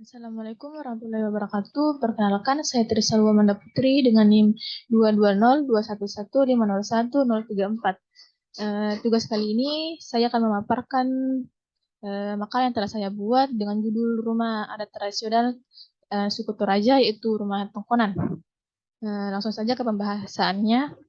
Assalamualaikum warahmatullahi wabarakatuh. Perkenalkan, saya Trisalwa Manda Putri dengan NIM 22021150134. Tugas kali ini saya akan memaparkan makalah yang telah saya buat dengan judul Rumah Adat Tradisional Suku Toraja, yaitu Rumah Tongkonan. Langsung saja ke pembahasannya.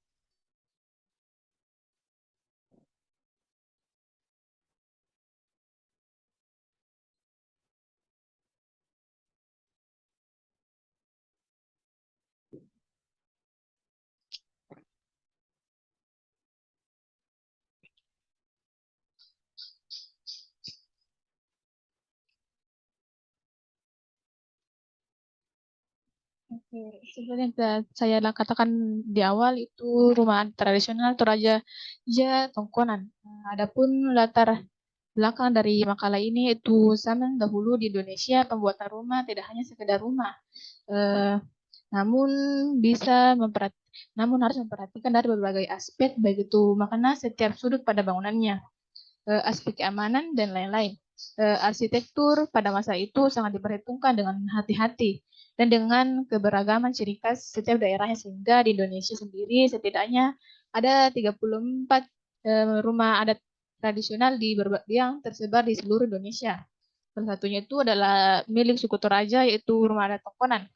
Oke, seperti yang saya katakan di awal, itu rumah tradisional Toraja Tongkonan. Adapun latar belakang dari makalah ini, itu zaman dahulu di Indonesia pembuatan rumah tidak hanya sekedar rumah, eh, namun bisa memperhati, namun harus memperhatikan dari berbagai aspek, baik itu makna setiap sudut pada bangunannya, aspek keamanan dan lain-lain. Arsitektur pada masa itu sangat diperhitungkan dengan hati-hati dan dengan keberagaman ciri khas setiap daerahnya, sehingga di Indonesia sendiri setidaknya ada 34 rumah adat tradisional yang tersebar di seluruh Indonesia. Salah satunya itu adalah milik suku Toraja, yaitu Rumah Adat Tongkonan.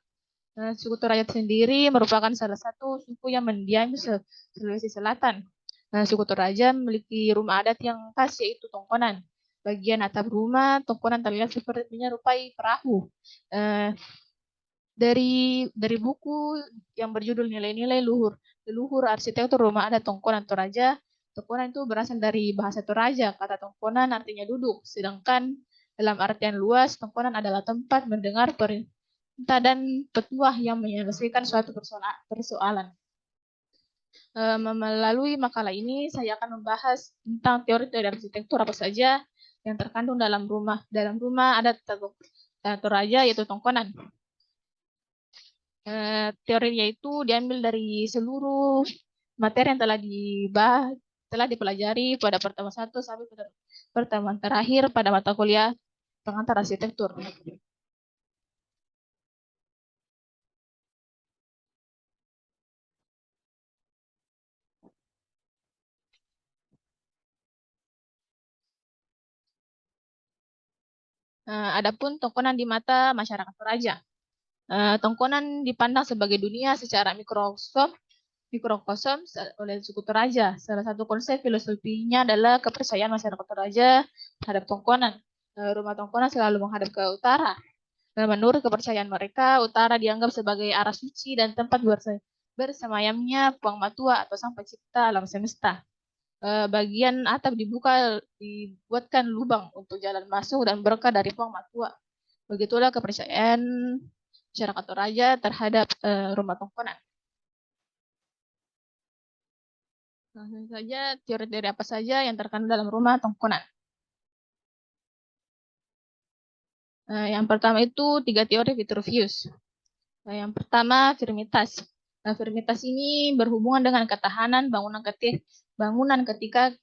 Suku Toraja sendiri merupakan salah satu suku yang mendiami Sulawesi Selatan. Suku Toraja memiliki rumah adat yang khas, yaitu tongkonan. Bagian atap rumah tongkonan terlihat seperti menyerupai perahu. Eh, dari buku yang berjudul Nilai-nilai Luhur Leluhur Arsitektur Rumah Adat Tongkonan Toraja, tongkonan itu berasal dari bahasa Toraja. Kata tongkonan artinya duduk, sedangkan dalam artian luas, tongkonan adalah tempat mendengar perintah dan petuah yang menyelesaikan suatu persoalan. Melalui makalah ini, saya akan membahas tentang teori-teori arsitektur apa saja yang terkandung dalam rumah adat Toraja, yaitu tongkonan. Teorinya itu diambil dari seluruh materi yang telah dipelajari pada pertemuan 1 sampai pertemuan terakhir pada mata kuliah pengantar arsitektur. Adapun tongkonan di mata masyarakat Toraja. Tongkonan dipandang sebagai dunia secara mikrokosm oleh suku Toraja. Salah satu konsep filosofinya adalah kepercayaan masyarakat Toraja terhadap tongkonan. Rumah tongkonan selalu menghadap ke utara. Menurut kepercayaan mereka, utara dianggap sebagai arah suci dan tempat bersemayamnya Puang Matua atau Sang Pencipta alam semesta. Bagian atap dibuatkan lubang untuk jalan masuk dan berkah dari Puang Matua. Begitulah kepercayaan masyarakat Toraja terhadap rumah tongkonan. Langsung saja, teori-teori apa saja yang terkandung dalam rumah tongkonan. Yang pertama itu 3 teori Vitruvius. Yang pertama, firmitas. Firmitas ini berhubungan dengan ketahanan bangunan ketika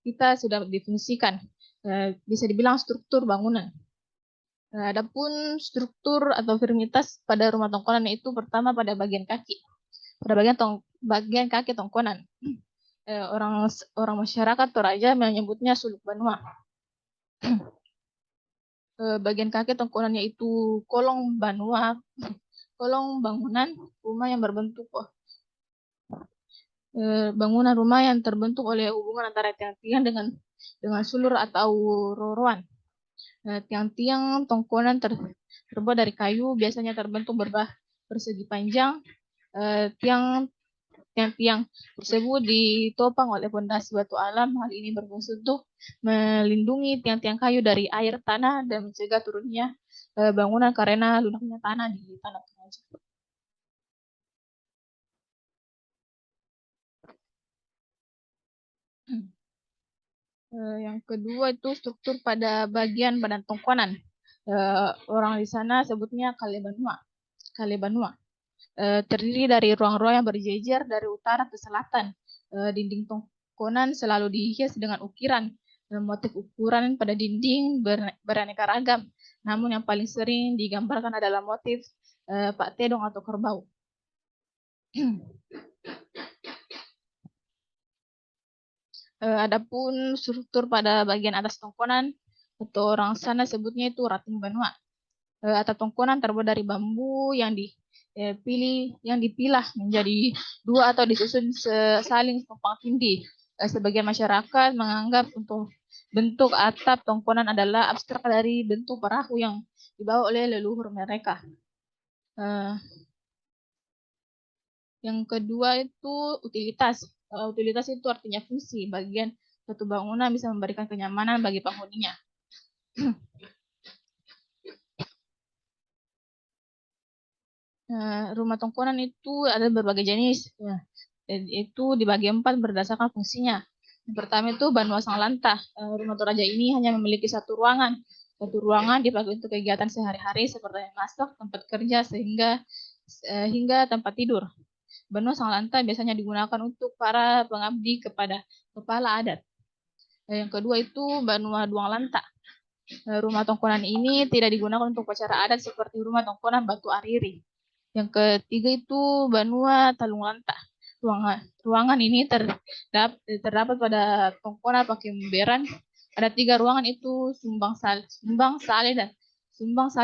kita sudah difungsikan. Bisa dibilang struktur bangunan. Adapun struktur atau firmitas pada rumah tongkonan itu pertama pada bagian kaki. Pada bagian kaki tongkonan. Orang masyarakat Toraja menyebutnya suluk banua. Bagian kaki tongkonannya itu kolong banua, kolong bangunan rumah yang bangunan rumah yang terbentuk oleh hubungan antara tiang-tiang dengan sulur atau roroan. Tiang-tiang tongkonan terbuat dari kayu, biasanya terbentuk persegi panjang. Tiang-tiang tersebut ditopang oleh pondasi batu alam. Hal ini berfungsi untuk melindungi tiang-tiang kayu dari air tanah dan mencegah turunnya bangunan karena lunaknya tanah di tanah Toraja. Yang kedua itu struktur pada bagian badan tongkonan. Orang di sana sebutnya kalebanua. Kalebanua. Terdiri dari ruang-ruang yang berjejer dari utara ke selatan. Dinding tongkonan selalu dihias dengan ukiran. Motif ukuran pada dinding beraneka ragam. Namun yang paling sering digambarkan adalah motif Pak Tedong atau kerbau. Adapun struktur pada bagian atas tongkonan atau orang sana sebutnya itu rating benua. Atap tongkonan terbuat dari bambu yang dipilah menjadi dua atau disusun saling tumpang tindih. Sebagian masyarakat menganggap untuk bentuk atap tongkonan adalah abstrak dari bentuk perahu yang dibawa oleh leluhur mereka. Yang kedua itu utilitas. Utilitas itu artinya fungsi. Bagian suatu bangunan bisa memberikan kenyamanan bagi penghuninya. Rumah tongkonan itu ada berbagai jenis. Itu dibagi 4 berdasarkan fungsinya. Yang pertama itu Banua Sanglanta. Rumah Toraja ini hanya memiliki satu ruangan. Satu ruangan dipakai untuk kegiatan sehari-hari seperti masak, tempat kerja, hingga tempat tidur. Banua Sanglanta biasanya digunakan untuk para pengabdi kepada kepala adat. Yang kedua itu Banua Duanglanta. Rumah tongkonan ini tidak digunakan untuk upacara adat seperti rumah tongkonan Batu Ariri. Yang ketiga itu Banua Talunglanta. Ruangan ini terdapat pada tongkonan Pakemberan. Ada 3 ruangan itu Sumbang Sali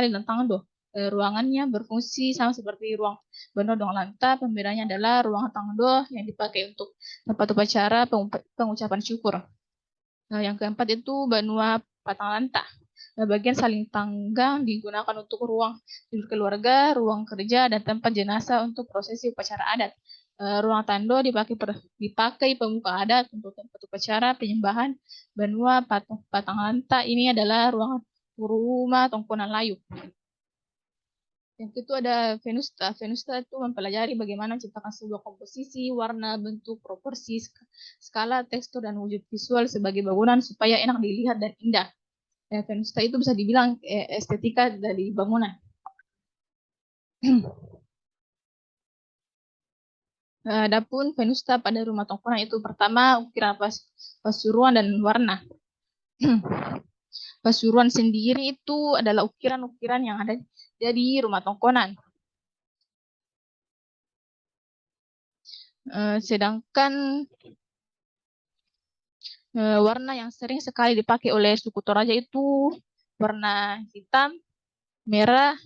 dan Tangdo. Ruangannya berfungsi sama seperti ruang Banua Duanglanta. Pembedanya adalah ruang Tangdo yang dipakai untuk tempat upacara pengucapan syukur. Yang keempat itu Banua Patanglanta. Bagian saling tanggang digunakan untuk ruang tidur keluarga, ruang kerja, dan tempat jenazah untuk prosesi upacara adat. Ruang tando dipakai pemuka adat untuk tempat upacara penyembahan. Banua Patanglanta ini adalah rumah tongkonan layu. Yang itu ada Venusta. Venusta itu mempelajari bagaimana menciptakan sebuah komposisi, warna, bentuk, proporsi, skala, tekstur, dan wujud visual sebagai bangunan supaya enak dilihat dan indah. Venusta itu bisa dibilang estetika dari bangunan. Adapun Venusta pada rumah tongkonan itu pertama ukiran pasuruan dan warna. Pasuruan sendiri itu adalah ukiran-ukiran yang ada di rumah tongkonan. Sedangkan warna yang sering sekali dipakai oleh suku Toraja itu warna hitam, merah,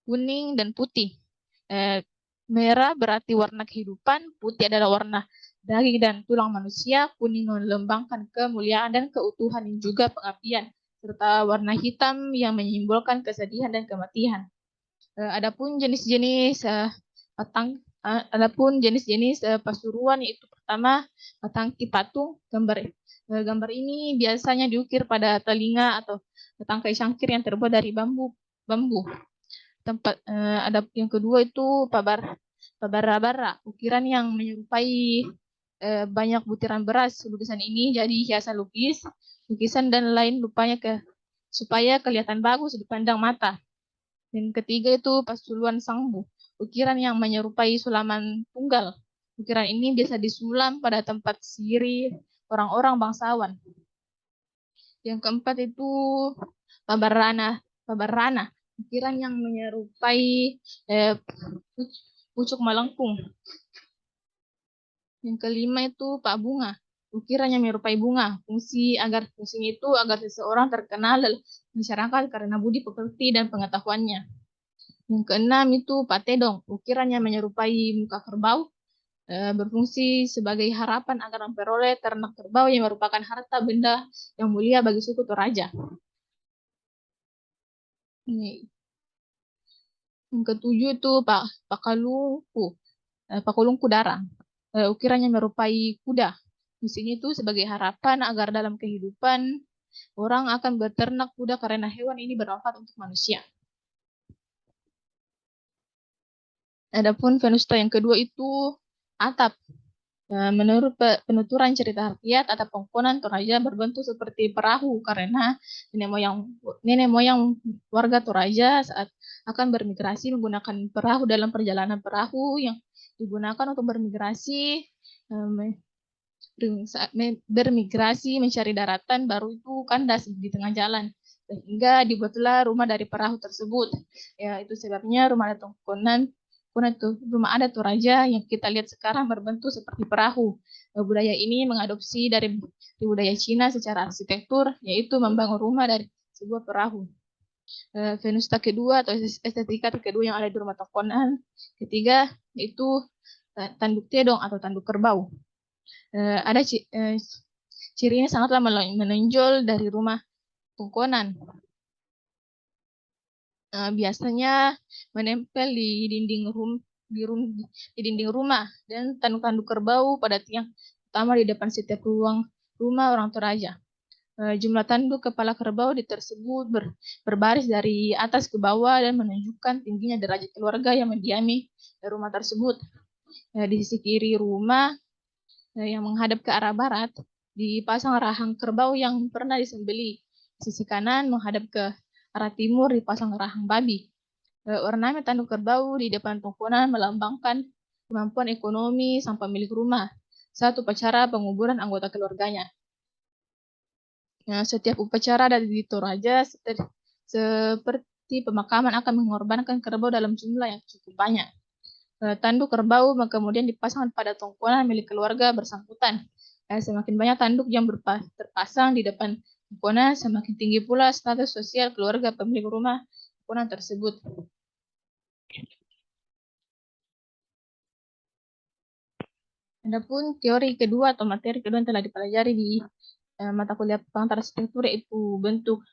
kuning, dan putih. Merah berarti warna kehidupan, putih adalah warna daging dan tulang manusia, kuning melambangkan kemuliaan dan keutuhan dan juga pengabdian, serta warna hitam yang menyimbolkan kesedihan dan kematian. Adapun jenis-jenis Pasuruan yaitu pertama tangki patung. Gambar ini biasanya diukir pada telinga atau tangkai cangkir yang terbuat dari bambu. Ada yang kedua itu pabara-bara, ukiran yang menyerupai banyak butiran beras. Lukisan ini jadi hiasan lukisan dan lain supaya kelihatan bagus dipandang mata. Dan ketiga itu Pasuluan Sangbu, ukiran yang menyerupai sulaman tunggal. Ukiran ini biasa disulam pada tempat siri orang-orang bangsawan. Yang keempat itu Pabarana, ukiran yang menyerupai pucuk melengkung. Yang kelima itu Pak Bunga, ukiran yang menyerupai bunga. Fungsinya itu agar seseorang terkenal dalam masyarakat karena budi pekerti dan pengetahuannya. Yang keenam itu Pak Tedong, ukiran yang menyerupai muka kerbau, berfungsi sebagai harapan agar memperoleh ternak kerbau yang merupakan harta benda yang mulia bagi suku Toraja. Yang ketujuh itu Pakulungku Darang, ukiran yang menyerupai kuda. Fungsinya itu sebagai harapan agar dalam kehidupan orang akan beternak kuda karena hewan ini bermanfaat untuk manusia. Adapun Venusta yang kedua itu atap. Menurut penuturan cerita rakyat, atap tongkonan Toraja berbentuk seperti perahu karena nenek moyang warga Toraja saat akan bermigrasi menggunakan perahu dalam perjalanan perahu yang digunakan untuk bermigrasi mencari daratan, baru itu kandas di tengah jalan. sehingga dibuatlah rumah dari perahu tersebut. Ya, itu sebabnya rumah adat Tongkonan, itu rumah adat Toraja yang kita lihat sekarang berbentuk seperti perahu. Budaya ini mengadopsi dari budaya Cina secara arsitektur, yaitu membangun rumah dari sebuah perahu. Venusta kedua atau estetika kedua yang ada di rumah Tongkonan. Ketiga, yaitu tanduk tedong atau tanduk kerbau. Ada cirinya sangatlah menonjol dari rumah Tongkonan. Biasanya menempel di dinding rumah dan tanduk-tanduk kerbau pada tiang utama di depan setiap ruang rumah orang Toraja. Jumlah tanduk kepala kerbau tersebut berbaris dari atas ke bawah dan menunjukkan tingginya derajat keluarga yang mendiami rumah tersebut. Di sisi kiri rumah yang menghadap ke arah barat dipasang rahang kerbau yang pernah disembeli. Di sisi kanan menghadap ke arah timur dipasang rahang babi. Ornamen tanduk kerbau di depan Tongkonan melambangkan kemampuan ekonomi sang pemilik rumah saat upacara penguburan anggota keluarganya. Setiap upacara di Toraja seperti pemakaman akan mengorbankan kerbau dalam jumlah yang cukup banyak. Tanduk kerbau kemudian dipasang pada Tongkonan milik keluarga bersangkutan. Semakin banyak tanduk yang terpasang di depan Tongkonan, semakin tinggi pula status sosial keluarga pemilik rumah Tongkonan tersebut. Adapun teori kedua atau materi kedua yang telah dipelajari di mata kuliah pengantar arsitektur yaitu bentuk.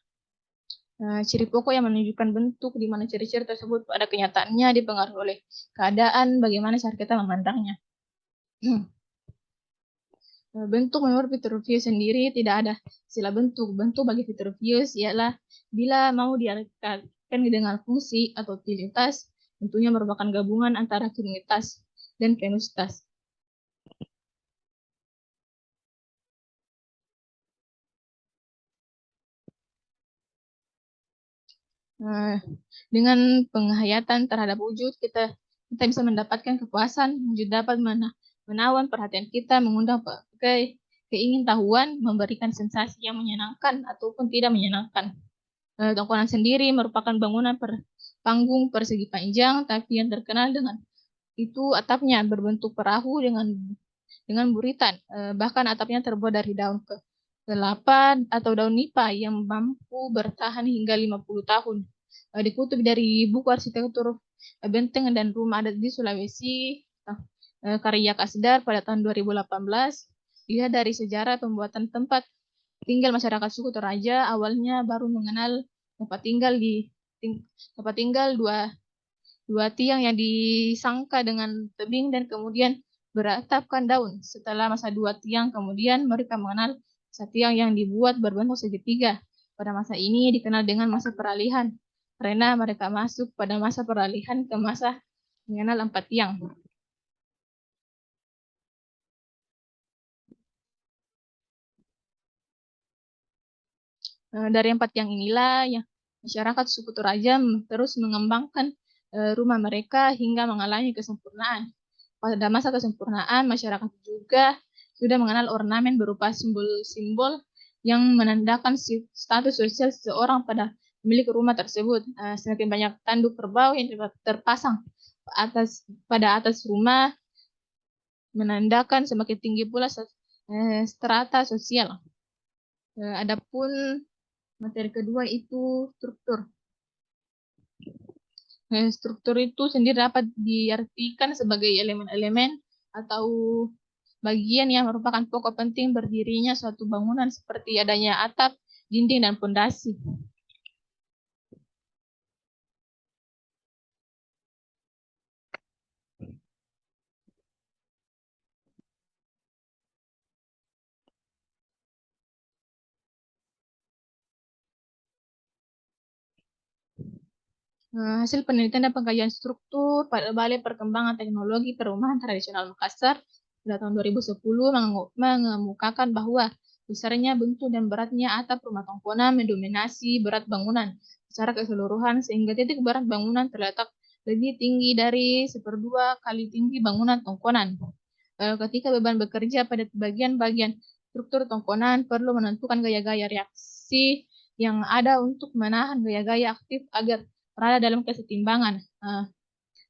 Ciri pokok yang menunjukkan bentuk di mana ciri-ciri tersebut pada kenyataannya dipengaruhi oleh keadaan bagaimana cara kita memandangnya. Bentuk menurut Vitruvius sendiri tidak ada istilah bentuk. Bentuk bagi Vitruvius ialah bila mau diartikan dengan fungsi atau utilitas, tentunya merupakan gabungan antara kinitas dan kenustas. Dengan penghayatan terhadap wujud, kita bisa mendapatkan kepuasan, wujud dapat menawan perhatian kita, mengundang keingintahuan, memberikan sensasi yang menyenangkan ataupun tidak menyenangkan. Tongkonan sendiri merupakan bangunan panggung persegi panjang, tapi yang terkenal dengan itu atapnya berbentuk perahu dengan buritan. Bahkan atapnya terbuat dari daun kelapa atau daun nipah yang mampu bertahan hingga 50 tahun. Dikutip dari buku arsitektur benteng dan rumah adat di Sulawesi, karya Kasdar pada tahun 2018, dilihat dari sejarah pembuatan tempat tinggal masyarakat suku Toraja, awalnya baru mengenal tempat tinggal dua tiang yang disangka dengan tebing dan kemudian beratapkan daun. Setelah masa dua tiang, kemudian mereka mengenal satu tiang yang dibuat berbentuk segitiga. Pada masa ini dikenal dengan masa peralihan, karena mereka masuk pada masa peralihan ke masa mengenal empat tiang. Dari empat tiang inilah yang masyarakat suku Toraja terus mengembangkan rumah mereka hingga mengalami kesempurnaan. Pada masa kesempurnaan, masyarakat juga sudah mengenal ornamen berupa simbol-simbol yang menandakan status sosial seseorang pada pemilik rumah tersebut. Semakin banyak tanduk kerbau yang terpasang pada atas rumah menandakan semakin tinggi pula strata sosial. Adapun materi kedua itu struktur. Struktur itu sendiri dapat diartikan sebagai elemen-elemen atau bagian yang merupakan pokok penting berdirinya suatu bangunan seperti adanya atap, dinding, dan pondasi. Hasil penelitian dan pengkajian struktur pada Balai Perkembangan Teknologi Perumahan Tradisional Makassar pada tahun 2010 mengemukakan bahwa besarnya, bentuk, dan beratnya atap rumah Tongkonan mendominasi berat bangunan secara keseluruhan sehingga titik berat bangunan terletak lebih tinggi dari 1/2 kali tinggi bangunan Tongkonan. Ketika beban bekerja pada bagian-bagian struktur Tongkonan perlu menentukan gaya-gaya reaksi yang ada untuk menahan gaya-gaya aktif agar berada dalam kesetimbangan.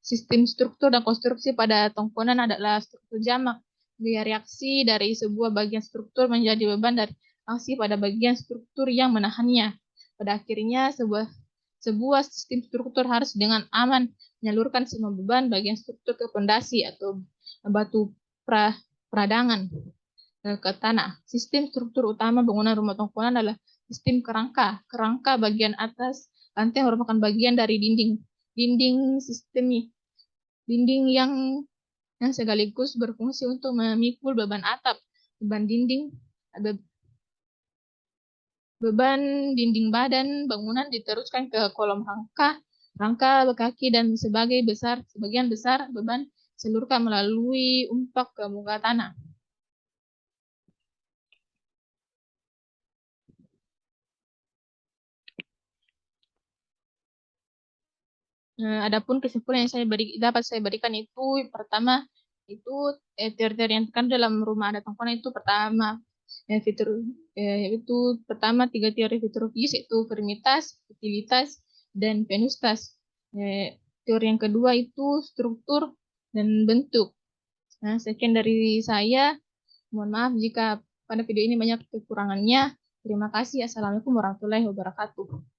Sistem struktur dan konstruksi pada tongkonan adalah struktur jamak. Gaya reaksi dari sebuah bagian struktur menjadi beban dari aksi pada bagian struktur yang menahannya. Pada akhirnya, sebuah sistem struktur harus dengan aman menyalurkan semua beban bagian struktur ke fondasi atau batu peradangan ke tanah. Sistem struktur utama bangunan rumah tongkonan adalah sistem kerangka. Kerangka bagian atas lantai merupakan bagian dari dinding. Dinding yang sekaligus berfungsi untuk memikul beban atap. Beban dinding badan bangunan diteruskan ke kolom rangka kaki dan sebagian besar beban disalurkan melalui umpak ke muka tanah. Adapun kesimpulan yang dapat saya berikan itu pertama itu teori-teori yang kan dalam rumah adat tongkonan itu pertama fitur itu pertama tiga teori fitur fizis yaitu firmitas, utilitas, dan venustas. Teori yang kedua itu struktur dan bentuk. Nah, sekian dari saya. Mohon maaf jika pada video ini banyak kekurangannya. Terima kasih. Assalamualaikum warahmatullahi wabarakatuh.